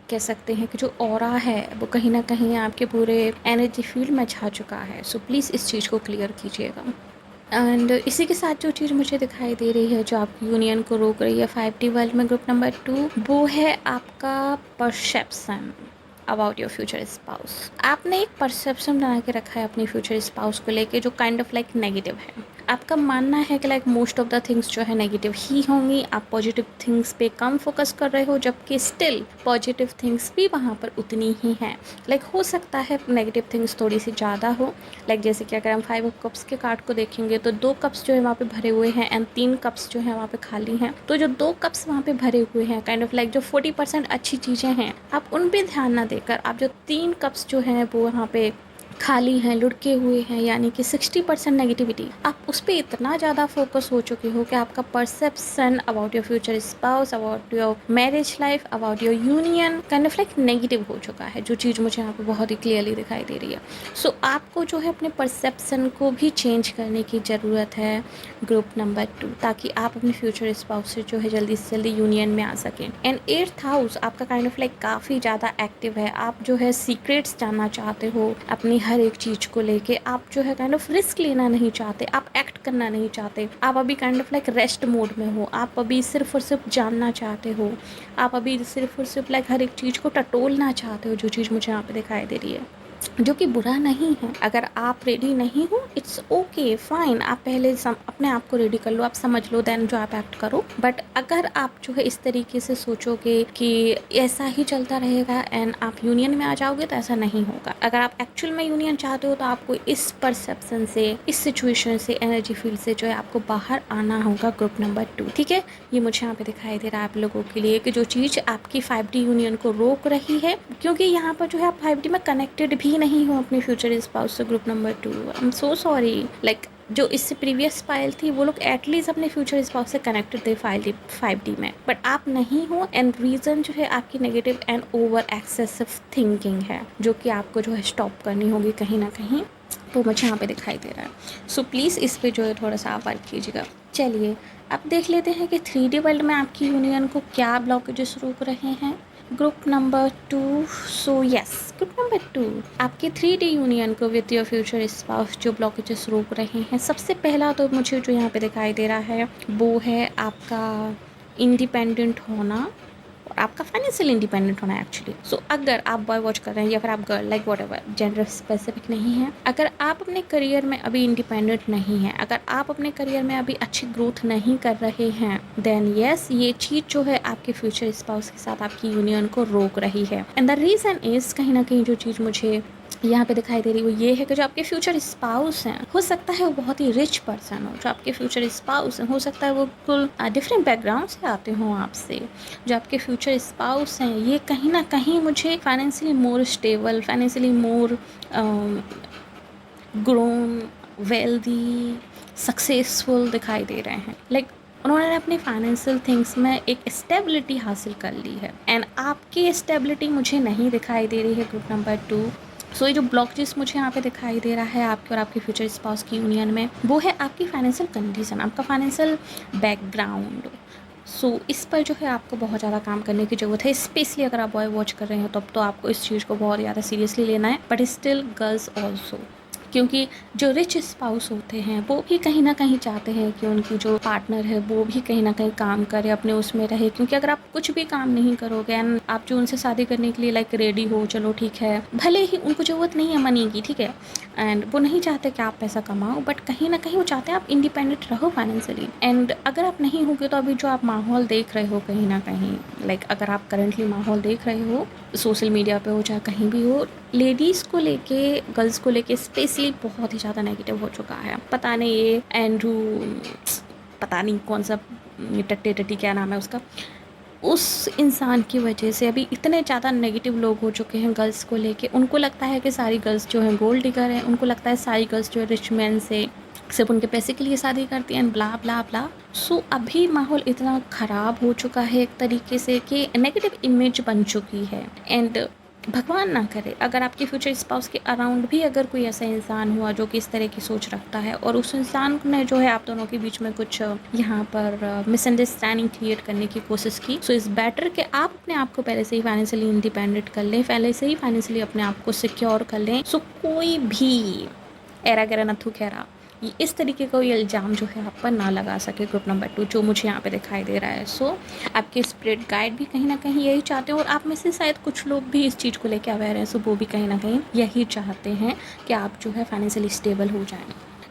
Speaker 1: कह सकते हैं कि जो ऑरा है वो कहीं ना कहीं आपके पूरे एनर्जी फील्ड में छा चुका है। सो प्लीज़ इस चीज़ को क्लियर कीजिएगा। एंड इसी के साथ जो चीज़ मुझे दिखाई दे रही है जो आपकी यूनियन को रोक रही है 5D वर्ल्ड में, ग्रुप नंबर 2, वो है आपका perception about your future spouse. आपने एक परसेप्शन बना के रखा है अपनी फ्यूचर स्पाउस को लेके जो काइंड ऑफ लाइक नेगेटिव है। आपका मानना है कि like most of the things जो है नेगेटिव ही होंगी। आप पॉजिटिव थिंग्स पे कम फोकस कर रहे हो, जबकि स्टिल पॉजिटिव थिंग्स भी वहाँ पर उतनी ही हैं। लाइक हो सकता है नेगेटिव थिंग्स थोड़ी सी ज़्यादा हो। लाइक जैसे कि अगर हम 5 ऑफ कप्स के कार्ड को देखेंगे तो 2 कप्स जो है वहाँ पे भरे हुए हैं एंड 3 कप्स जो है वहाँ पे खाली हैं। तो जो 2 कप्स वहाँ पे भरे हुए हैं काइंड ऑफ लाइक जो 40% अच्छी चीज़ें हैं, आप उन पे ध्यान ना देकर आप जो 3 कप्स जो हैं वो वहाँ पे खाली हैं, लुढ़के हुए हैं, यानी कि 60% नेगेटिविटी, आप उस पर इतना ज़्यादा फोकस हो चुके हो कि आपका perception about your future spouse, about your marriage life, about your union kind of like negative हो चुका है, जो चीज़ मुझे यहाँ पे बहुत ही क्लियरली दिखाई दे रही है। सो आपको जो है अपने परसेप्शन को भी चेंज करने की ज़रूरत है ग्रुप नंबर 2, ताकि आप अपने फ्यूचर स्पाउस से जो है जल्दी से जल्दी यूनियन में आ सकें। एंड 8th हाउस आपका काइंड ऑफ लाइक काफ़ी ज़्यादा एक्टिव है। आप जो है सीक्रेट्स जानना चाहते हो अपनी हर एक चीज़ को लेके। आप जो है काइंड ऑफ रिस्क लेना नहीं चाहते, आप एक्ट करना नहीं चाहते। आप अभी kind of like rest mode में हो। आप अभी सिर्फ और सिर्फ जानना चाहते हो। आप अभी सिर्फ और सिर्फ लाइक हर एक चीज़ को टटोलना चाहते हो, जो चीज़ मुझे यहाँ पे दिखाई दे रही है, जो कि बुरा नहीं है। अगर आप रेडी नहीं हो इट्स ओके फाइन, आप पहले अपने आप को रेडी कर लो, आप समझ लो, देन जो आप एक्ट करो। बट अगर आप जो है इस तरीके से सोचोगे कि ऐसा ही चलता रहेगा एंड आप यूनियन में आ जाओगे, तो ऐसा नहीं होगा। अगर आप एक्चुअल में यूनियन चाहते हो तो आपको इस परसेप्शन से, इस सिचुएशन से, एनर्जी फील्ड से जो है आपको बाहर आना होगा ग्रुप नंबर 2। ठीक है, ये मुझे यहाँ पे दिखाई दे रहा है आप लोगों के लिए कि जो चीज़ आपकी 5D यूनियन को रोक रही है, क्योंकि यहाँ पर जो है आप 5D में कनेक्टेड भी नहीं हो अपने फ्यूचर स्पाउस से group number 2। I am so sorry. Like जो इससे प्रीवियस फाइल थी वो लोग एटलीस्ट अपने फ्यूचर स्पाउस से कनेक्टेड थे 5D में, बट आप नहीं हो। एंड रीज़न जो है आपकी negative and over excessive thinking है, जो कि आपको जो है स्टॉप करनी होगी कहीं ना कहीं। तो मुझे यहाँ पे दिखाई दे रहा है। सो प्लीज़ इस पे जो है थोड़ा सा आप वर्क कीजिएगा। चलिए अब देख लेते हैं कि 3D वर्ल्ड में आपकी यूनियन को क्या ब्लॉकेजेस रोक रहे हैं group number 2। So yes, group number 2 आपके 3D यूनियन को विद योर फ्यूचर स्पाउस जो ब्लॉकेजेस रोक रहे हैं, सबसे पहला तो मुझे जो यहाँ पे दिखाई दे रहा है वो है आपका इंडिपेंडेंट होना और आपका फाइनेंशियल इंडिपेंडेंट होना एक्चुअली। सो अगर आप बॉय वॉच कर रहे हैं या फिर आप girl, like what ever, gender specific नहीं है, अगर आप अपने करियर में अभी इंडिपेंडेंट नहीं हैं, अगर आप अपने करियर में अभी अच्छी ग्रोथ नहीं कर रहे हैं, देन यस, ये चीज़ जो है आपके फ्यूचर स्पाउस के साथ आपकी यूनियन को रोक रही है। एंड द रीज़न इज़, कहीं ना कहीं जो चीज़ मुझे यहाँ पे दिखाई दे रही वो ये है कि जो आपके फ्यूचर स्पाउस हैं, हो सकता है वो बहुत ही रिच पर्सन हो। जो आपके फ्यूचर स्पाउस हैं, हो सकता है वो बिल्कुल डिफरेंट बैकग्राउंड से आते हों आपसे। जो आपके फ्यूचर स्पाउस हैं, ये कहीं ना कहीं मुझे फाइनेंशियली मोर स्टेबल, फाइनेंशियली मोर ग्रोन, वेल्दी, सक्सेसफुल दिखाई दे रहे हैं। उन्होंने अपनी फाइनेंशियल थिंग्स में एक स्टेबिलिटी हासिल कर ली है, एंड आपकी स्टेबिलिटी मुझे नहीं दिखाई दे रही है ग्रुप नंबर 2। सो ये जो ब्लॉकेजेस मुझे यहाँ पे दिखाई दे रहा है आपके और आपके फ्यूचर स्पाउस की यूनियन में, वो है आपकी फाइनेंशियल कंडीशन, आपका फाइनेंशियल बैकग्राउंड। इस पर जो है आपको बहुत ज़्यादा काम करने की ज़रूरत है, स्पेशली अगर आप बॉय वॉच कर रहे हो तब तो आपको इस चीज़ को बहुत ज़्यादा सीरियसली लेना है, बट स्टिल गर्ल्स ऑल्सो। क्योंकि जो रिच स्पाउस होते हैं वो भी कहीं ना कहीं चाहते हैं कि उनकी जो पार्टनर है वो भी कहीं ना कहीं काम करे, अपने उसमें रहे। क्योंकि अगर आप कुछ भी काम नहीं करोगे एंड आप जो उनसे शादी करने के लिए रेडी हो, चलो ठीक है, भले ही उनको ज़रूरत नहीं है मनी की, ठीक है, एंड वो नहीं चाहते कि आप पैसा कमाओ, बट कहीं ना कहीं वो चाहते हैं आप इंडिपेंडेंट रहो फाइनेंशियली। एंड अगर आप नहीं होगे तो अभी जो आप माहौल देख रहे हो कहीं ना कहीं, अगर आप करंटली माहौल देख रहे हो सोशल मीडिया पे हो चाहे कहीं भी हो, लेडीज़ को लेके, गर्ल्स को लेके स्पेशली बहुत ही ज़्यादा नेगेटिव हो चुका है। पता नहीं ये एंड्रू, पता नहीं कौन सा टट्टी टट्टी क्या नाम है उसका, उस इंसान की वजह से अभी इतने ज़्यादा नेगेटिव लोग हो चुके हैं गर्ल्स को लेके। उनको लगता है कि सारी गर्ल्स जो हैं गोल्ड डिगर हैं, उनको लगता है सारी गर्ल्स जो है रिच मैन से सिर्फ उनके पैसे के लिए शादी करती हैं, ब्ला ब्ला ब्ला। अभी माहौल इतना ख़राब हो चुका है एक तरीके से कि नेगेटिव इमेज बन चुकी है। एंड भगवान ना करे अगर आपके फ्यूचर स्पाउस के अराउंड भी अगर कोई ऐसा इंसान हुआ जो कि इस तरह की सोच रखता है और उस इंसान ने जो है आप दोनों के बीच में कुछ यहाँ पर मिसअंडरस्टैंडिंग क्रिएट करने की कोशिश की। इस बेटर कि आप अपने आप को पहले से ही फाइनेंशियली इंडिपेंडेंट कर लें, पहले से ही फाइनेंशियली अपने आप को सिक्योर कर लें। कोई भी एरा गैरा नथु खैरा ये इस तरीके का ये इल्ज़ाम जो है आप पर ना लगा सके ग्रुप नंबर 2, जो मुझे यहाँ पे दिखाई दे रहा है। आपके स्पिरिट गाइड भी कहीं ना कहीं यही चाहते हैं, और आप में से शायद कुछ लोग भी इस चीज़ को लेकर अवेयर हैं। वो भी कहीं ना कहीं यही चाहते हैं कि आप जो है फाइनेंशियली स्टेबल हो जाएं।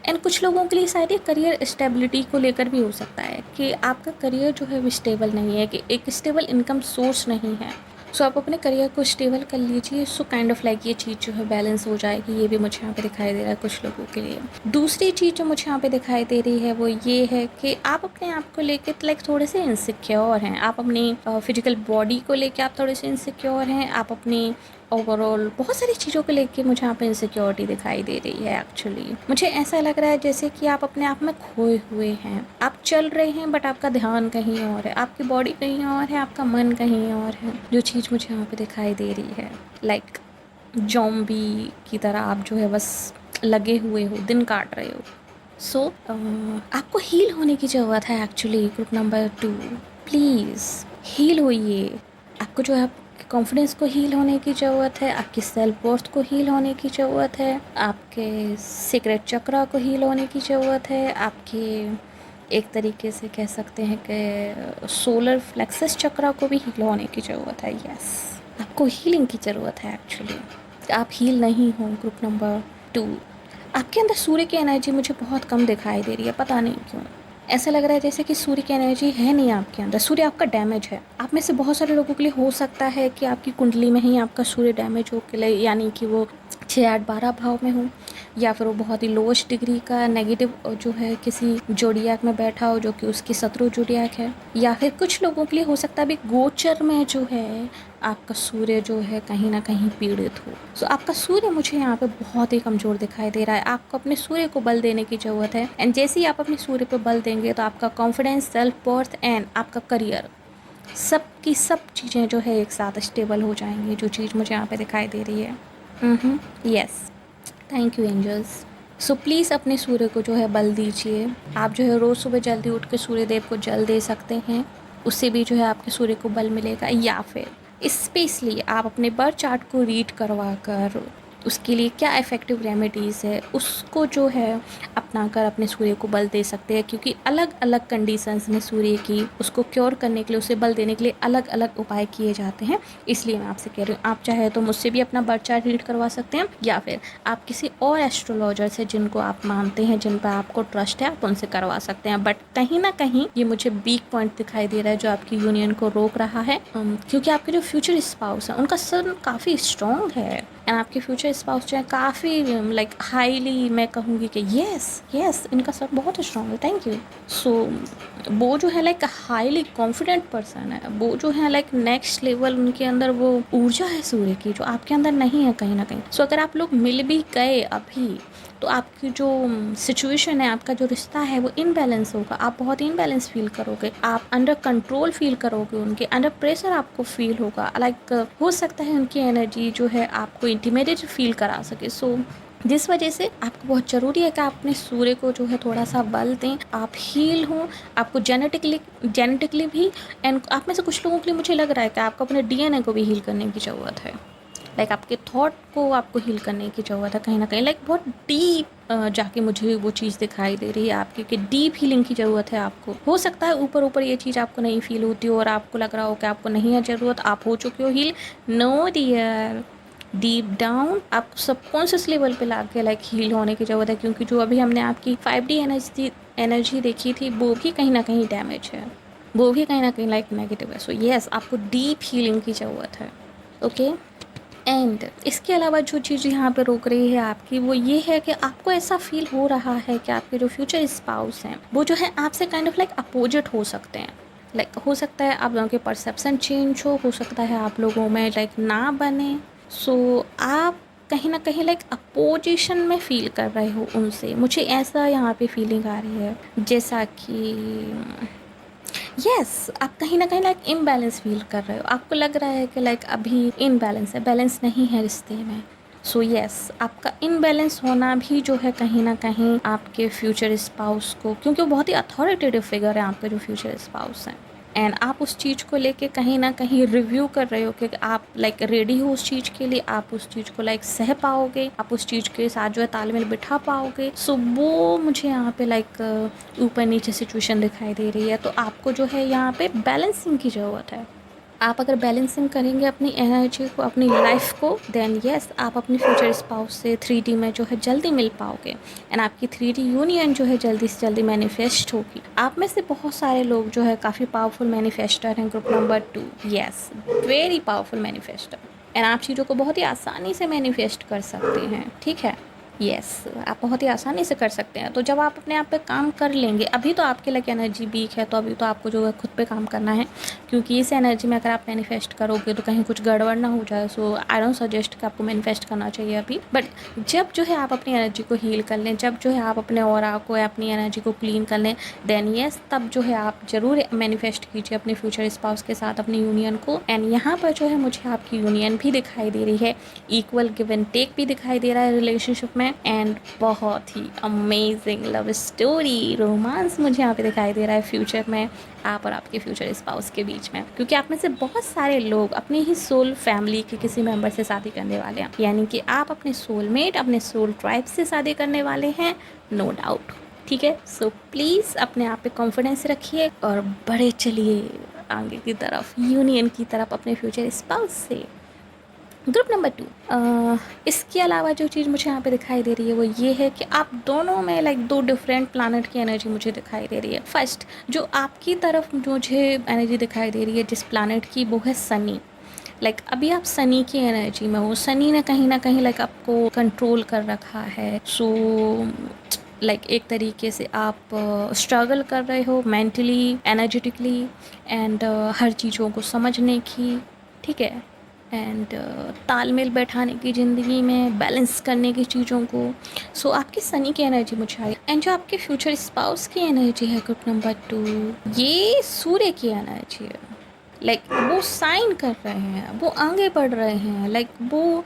Speaker 1: एंड कुछ लोगों के लिए शायद ये करियर स्टेबिलिटी को लेकर भी हो सकता है कि आपका करियर जो है वो स्टेबल नहीं है, कि एक स्टेबल इनकम सोर्स नहीं है। आप अपने करियर को स्टेबल कर लीजिए। काइंड ऑफ ये चीज़ जो है बैलेंस हो जाएगी। ये भी मुझे यहाँ पे दिखाई दे रहा है कुछ लोगों के लिए। दूसरी चीज़ जो मुझे यहाँ पे दिखाई दे रही है वो ये है कि आप अपने आप को लेके थोड़े से इनसिक्योर हैं। आप अपनी फिजिकल बॉडी को लेके आप थोड़े से इनसिक्योर हैं। आप अपनी ओवरऑल बहुत सारी चीज़ों को लेके मुझे यहाँ पे इनसिक्योरिटी दिखाई दे रही है। एक्चुअली मुझे ऐसा लग रहा है जैसे कि आप अपने आप में खोए हुए हैं। आप चल रहे हैं बट आपका ध्यान कहीं और है, आपकी बॉडी कहीं और है, आपका मन कहीं और है। जो चीज़ मुझे यहाँ पे दिखाई दे रही है ज़ॉम्बी की तरह आप जो है बस लगे हुए हो, दिन काट रहे हो। आपको हील होने की ज़रूरत है actually group number 2। Please heal होइए। आपको जो है कॉन्फिडेंस को हील होने की ज़रूरत है, आपकी सेल्फ वर्थ को हील होने की ज़रूरत है, आपके सीक्रेट चक्रा को हील होने की ज़रूरत है, आपके एक तरीके से कह सकते हैं कि सोलर फ्लेक्सस चक्रा को भी हील होने की ज़रूरत है। यस, आपको हीलिंग की ज़रूरत है एक्चुअली। आप हील नहीं हो ग्रुप नंबर 2। आपके अंदर सूर्य की एनर्जी मुझे बहुत कम दिखाई दे रही है, पता नहीं क्यों। ऐसा लग रहा है जैसे कि सूर्य की एनर्जी है नहीं आपके अंदर। सूर्य आपका डैमेज है। आप में से बहुत सारे लोगों के लिए हो सकता है कि आपकी कुंडली में ही आपका सूर्य डैमेज हो के लिए, यानी कि वो 6, 8, 12 भाव में हो, या फिर वो बहुत ही लोएस्ट डिग्री का नेगेटिव जो है किसी जोडियाक में बैठा हो जो कि उसकी शत्रु जोडियाक है। या फिर कुछ लोगों के लिए हो सकता है अभी गोचर में जो है आपका सूर्य जो है कहीं ना कहीं पीड़ित हो। आपका सूर्य मुझे यहाँ पे बहुत ही कमज़ोर दिखाई दे रहा है। आपको अपने सूर्य को बल देने की ज़रूरत है। एंड जैसे ही आप अपने सूर्य पे बल देंगे तो आपका कॉन्फिडेंस, सेल्फ वर्थ एंड आपका करियर, सब की सब चीज़ें जो है एक साथ स्टेबल हो जाएंगी। जो चीज़ मुझे यहाँ पे दिखाई दे रही है। Yes, thank you angels. Please अपने सूर्य को जो है बल दीजिए। आप जो है रोज़ सुबह जल्दी उठ के सूर्य देव को जल दे सकते हैं, उससे भी जो है आपके सूर्य को बल मिलेगा। या फिर स्पेशली आप अपने बर्थ चार्ट को रीड करवा कर उसके लिए क्या इफ़ेक्टिव रेमेडीज़ है उसको जो है अपना कर अपने सूर्य को बल दे सकते हैं। क्योंकि अलग अलग कंडीशंस में सूर्य की उसको क्योर करने के लिए, उसे बल देने के लिए अलग अलग उपाय किए जाते हैं। इसलिए मैं आपसे कह रही हूँ, आप चाहे तो मुझसे भी अपना बर्थ चार्ट रीड करवा सकते हैं, या फिर आप किसी और एस्ट्रोलॉजर से जिनको आप मानते हैं, जिन पर आपको ट्रस्ट है, आप उनसे करवा सकते हैं। बट कहीं ना कहीं ये मुझे वीक पॉइंट दिखाई दे रहा है जो आपकी यूनियन को रोक रहा है। क्योंकि आपके जो फ्यूचर स्पाउस हैं उनका सन काफ़ी स्ट्रॉन्ग है। एंड आपके फ्यूचर स्पाउस जो है काफ़ी लाइक हाईली, मैं कहूँगी कि यस इनका सब बहुत स्ट्रॉन्ग है, थैंक यू। सो वो जो है लाइक हाईली कॉन्फिडेंट पर्सन है, वो जो है लाइक नेक्स्ट लेवल, उनके अंदर वो ऊर्जा है सूर्य की जो आपके अंदर नहीं है कहीं ना कहीं। सो अगर आप लोग मिल भी गए अभी तो आपकी जो सिचुएशन है, आपका जो रिश्ता है वो इनबैलेंस होगा, आप बहुत इनबैलेंस फील करोगे, आप अंडर कंट्रोल फील करोगे, उनके अंडर प्रेशर आपको फील होगा। लाइक हो सकता है उनकी एनर्जी जो है आपको इंटिमिडेट फील करा सके। सो जिस वजह से आपको बहुत ज़रूरी है कि आप अपने सूर्य को जो है थोड़ा सा बल दें, आप हील हों। आपको जेनेटिकली भी, एंड आप में से कुछ लोगों के लिए मुझे लग रहा है कि आपको अपने डीएनए को भी हील करने की ज़रूरत है। लाइक आपके थॉट को आपको हील करने की ज़रूरत है कहीं ना कहीं। लाइक बहुत डीप जाके मुझे वो चीज़ दिखाई दे रही है आपकी कि डीप हीलिंग की ज़रूरत है आपको। हो सकता है ऊपर ऊपर ये चीज़ आपको नहीं फील होती हो और आपको लग रहा हो कि आपको नहीं है ज़रूरत, आप हो चुके हो heal. No dear, deep down आप सबकॉन्शियस लेवल पे ला के लाइक हील होने की ज़रूरत है, क्योंकि जो अभी हमने आपकी 5D एनर्जी देखी थी वो भी कहीं ना कहीं डैमेज है, वो भी कहीं ना कहीं लाइक नेगेटिव है। सो यस, आपको डीप हीलिंग की ज़रूरत है। ओके एंड इसके अलावा जो चीज़ यहाँ पे रोक रही है आपकी वो ये है कि आपको ऐसा फील हो रहा है कि आपके जो फ्यूचर स्पाउस हैं वो जो है आपसे काइंड ऑफ लाइक अपोजिट हो सकते हैं। लाइक हो सकता है आप लोगों के परसेप्शन चेंज हो सकता है आप लोगों में लाइक ना बने। सो आप कहीं ना कहीं लाइक अपोजिशन में फील कर रहे हो उनसे, मुझे ऐसा यहाँ पे फीलिंग आ रही है। जैसा कि यस आप कहीं ना कहीं लाइक इम्बैलेंस फील कर रहे हो, आपको लग रहा है कि लाइक अभी इम्बैलेंस है, बैलेंस नहीं है रिश्ते में। सो यस आपका इनबैलेंस होना भी जो है कहीं ना कहीं आपके फ्यूचर स्पाउस को, क्योंकि वो बहुत ही अथॉरिटेटिव फिगर है आपके जो फ्यूचर स्पाउस हैं, एंड आप उस चीज़ को लेके कहीं ना कहीं रिव्यू कर रहे हो कि आप लाइक रेडी हो उस चीज़ के लिए, आप उस चीज़ को लाइक सह पाओगे, आप उस चीज़ के साथ जो है तालमेल बिठा पाओगे। सो वो मुझे यहाँ पे लाइक ऊपर नीचे सिचुएशन दिखाई दे रही है। तो आपको जो है यहाँ पे बैलेंसिंग की ज़रूरत है। आप अगर बैलेंसिंग करेंगे अपनी एनर्जी को, अपनी लाइफ को, देन यस आप अपने फ्यूचर स्पाउस से 3D में जो है जल्दी मिल पाओगे, एंड आपकी 3D यूनियन जो है जल्दी से जल्दी मैनिफेस्ट होगी। आप में से बहुत सारे लोग जो है काफ़ी पावरफुल मैनिफेस्टर हैं, group number 2, yes very powerful manifester, and आप चीज़ों को बहुत ही आसानी से मैनिफेस्ट कर सकते हैं, ठीक है। यस आप बहुत ही आसानी से कर सकते हैं। तो जब आप अपने आप पे काम कर लेंगे, अभी तो आपके लिए एनर्जी वीक है, तो अभी तो आपको जो है खुद पे काम करना है, क्योंकि इस एनर्जी में अगर आप मैनिफेस्ट करोगे तो कहीं कुछ गड़बड़ ना हो जाए। सो आई डोंट सजेस्ट कि आपको मैनिफेस्ट करना चाहिए अभी, बट जब जो है आप अपनी एनर्जी को हील कर लें, जब जो है आप अपने ऑरा को या अपनी एनर्जी को क्लीन कर लें, देन यस तब जो है आप ज़रूर मैनिफेस्ट कीजिए अपने फ्यूचर स्पाउस के साथ अपनी यूनियन को। एंड यहाँ पर जो है मुझे आपकी यूनियन भी दिखाई दे रही है, इक्वल गिव एंड टेक भी दिखाई दे रहा है रिलेशनशिप में, एंड बहुत ही अमेजिंग लव स्टोरी रोमांस मुझे यहाँ पे दिखाई दे रहा है फ्यूचर में, आप और आपके फ्यूचर स्पाउस के बीच में। क्योंकि आप में से बहुत सारे लोग अपने ही सोल फैमिली के किसी मेंबर से शादी करने वाले हैं, यानी कि आप अपने सोलमेट, अपने सोल ट्राइब से शादी करने वाले हैं, नो डाउट, ठीक है। सो प्लीज़ अपने आप पे कॉन्फिडेंस रखिए और बढ़े चलिए आगे की तरफ, यूनियन की तरफ अपने फ्यूचर स्पाउस से। ग्रुप नंबर 2, इसके अलावा जो चीज़ मुझे यहाँ पे दिखाई दे रही है वो ये है कि आप दोनों में लाइक 2 डिफरेंट प्लानट की एनर्जी मुझे दिखाई दे रही है। फर्स्ट जो आपकी तरफ मुझे एनर्जी दिखाई दे रही है जिस प्लानट की, वो है सनी। लाइक अभी आप सनी की एनर्जी में हो, सनी ने कहीं ना कहीं लाइक आपको कंट्रोल कर रखा है। सो लाइक एक तरीके से आप स्ट्रगल कर रहे हो मेंटली, एनर्जेटिकली, एंड हर चीज़ों को समझने की, ठीक है, एंड तालमेल बैठाने की ज़िंदगी में, बैलेंस करने की चीज़ों को। सो आपकी सनी की एनर्जी मुझे आई, एंड जो आपके फ्यूचर स्पाउस की एनर्जी है ग्रुप नंबर 2, ये सूर्य की एनर्जी है। लाइक वो साइन कर रहे हैं, वो आगे बढ़ रहे हैं, लाइक वो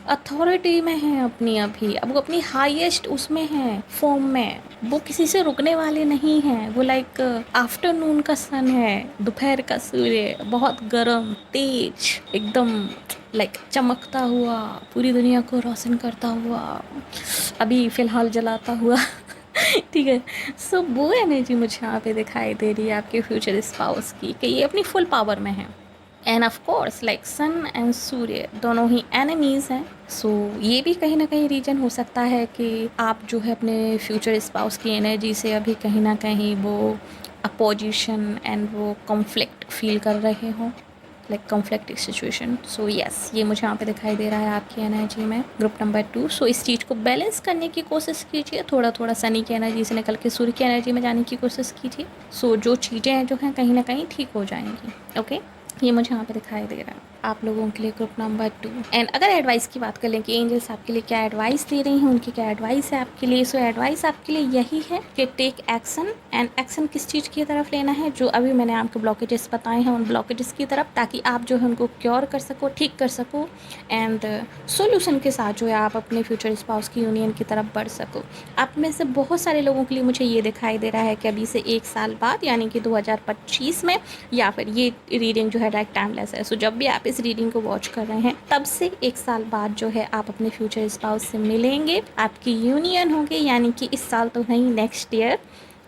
Speaker 1: अथॉरिटी में हैं अपनी, अभी अब वो अपनी हाईएस्ट उसमें हैं फॉर्म में, वो किसी से रुकने वाले नहीं हैं। वो लाइक आफ्टरनून का सन है, दोपहर का सूर्य, बहुत गर्म तेज एकदम, लाइक चमकता हुआ, पूरी दुनिया को रोशन करता हुआ, अभी फ़िलहाल जलाता हुआ ठीक है। सो वो एनर्जी मुझे यहाँ पे दिखाई दे रही है आपके फ्यूचर स्पाउस की, कि ये अपनी फुल पावर में है। And of course like sun and सूर्य दोनों ही एनिमीज़ हैं। सो ये भी कहीं ना कहीं रीज़न हो सकता है कि आप जो है अपने फ्यूचर स्पाउस की एनर्जी से अभी कहीं ना कहीं वो अपोजिशन एंड वो कॉन्फ्लिक्ट फील कर रहे हों। Like conflict situation. So yes, ये मुझे यहाँ पे दिखाई दे रहा है आपकी एनर्जी में ग्रुप नंबर 2। सो इस चीज़ को बैलेंस करने की कोशिश कीजिए, थोड़ा थोड़ा शनि की एनर्जी से निकल के सूर्य की एनर्जी में जाने की कोशिश कीजिए। सो जो चीज़ें हैं जो हैं कहीं ना कहीं ठीक हो जाएंगी। ओके, ये मुझे यहाँ पे दिखाई दे रहा है आप लोगों के लिए ग्रुप नंबर 2। एंड अगर एडवाइस की बात कर लें कि एंजल्स आपके लिए क्या एडवाइस दे रही हैं, उनकी क्या एडवाइस है आपके लिए, सो एडवाइस आपके लिए यही है कि टेक एक्शन। एंड एक्शन किस चीज़ की तरफ लेना है, जो अभी मैंने आपको ब्लॉकेजेस बताए हैं उन ब्लॉकेजेस की तरफ, ताकि आप जो है उनको क्योर कर सको, ठीक कर सको एंड सोल्यूशन के साथ जो है आप अपने फ्यूचर स्पाउस की यूनियन की तरफ बढ़ सको। आप में से बहुत सारे लोगों के लिए मुझे ये दिखाई दे रहा है कि अभी से 1 साल बाद यानी कि 2025 में, या फिर ये रीडिंग जो है डायरेक्ट टाइमलेस है, सो जब भी आप इस रीडिंग को वॉच कर रहे हैं तब से 1 साल बाद जो है आप अपने फ्यूचर स्पाउस से मिलेंगे, आपकी यूनियन होगी। यानी कि इस साल तो नहीं, नेक्स्ट ईयर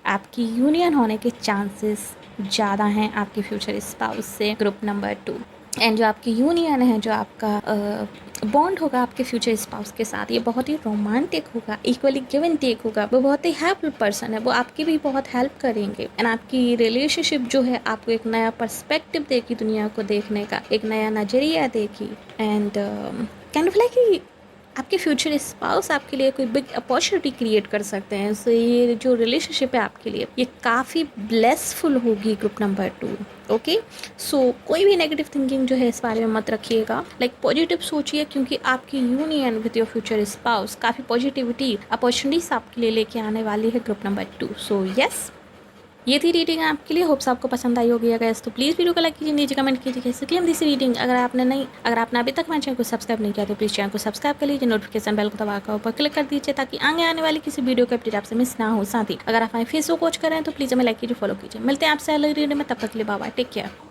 Speaker 1: आपकी यूनियन होने के चांसेस ज़्यादा हैं आपके फ्यूचर स्पाउस से ग्रुप नंबर 2। एंड जो आपकी यूनियन है, जो आपका बॉन्ड होगा आपके फ्यूचर स्पाउस के साथ, ये बहुत ही रोमांटिक होगा, इक्वली गिव एंड टेक होगा। वो बहुत ही हेल्पफुल पर्सन है, वो आपकी भी बहुत हेल्प करेंगे। एंड आपकी रिलेशनशिप जो है आपको एक नया पर्सपेक्टिव देगी, दुनिया को देखने का एक नया नज़रिया देगी। एंड कैन ऑफ लाइक आपके फ्यूचर स्पाउस आपके लिए कोई बिग अपॉर्चुनिटी क्रिएट कर सकते हैं। सो ये जो रिलेशनशिप है आपके लिए ये काफ़ी ब्लेसफुल होगी ग्रुप नंबर 2। ओके, सो कोई भी नेगेटिव थिंकिंग जो है इस बारे में मत रखिएगा, लाइक पॉजिटिव सोचिए, क्योंकि आपकी union with your future spouse काफ़ी पॉजिटिविटी अपॉर्चुनिटीज आपके लिए लेके आने वाली है ग्रुप नंबर 2। सो यस, ये थी रीडिंग आपके लिए। होप्स आपको पसंद आई होगी। अगर तो प्लीज़ वीडियो को लाइक कीजिए, नीचे कमेंट कीजिए कैसे क्लेम दिस रीडिंग। अगर आपने अभी तक मेरे चैनल को सब्सक्राइब नहीं किया तो प्लीज़ चैनल को सब्सक्राइब कर लीजिए, नोटिफिकेशन बेल को दबाकर ऊपर क्लिक कर दीजिए ताकि आगे आने वाली किसी वीडियो का अपडेट आपसे मिस ना हो। साथ ही अगर आप हमारे फेसबुक वॉच कर रहे हैं तो प्लीज़ हमें लाइक कीजिए, फॉलो कीजिए। मिलते हैं आपसे अगली वीडियो में, तब तक के लिए बाय बाय, टेक केयर।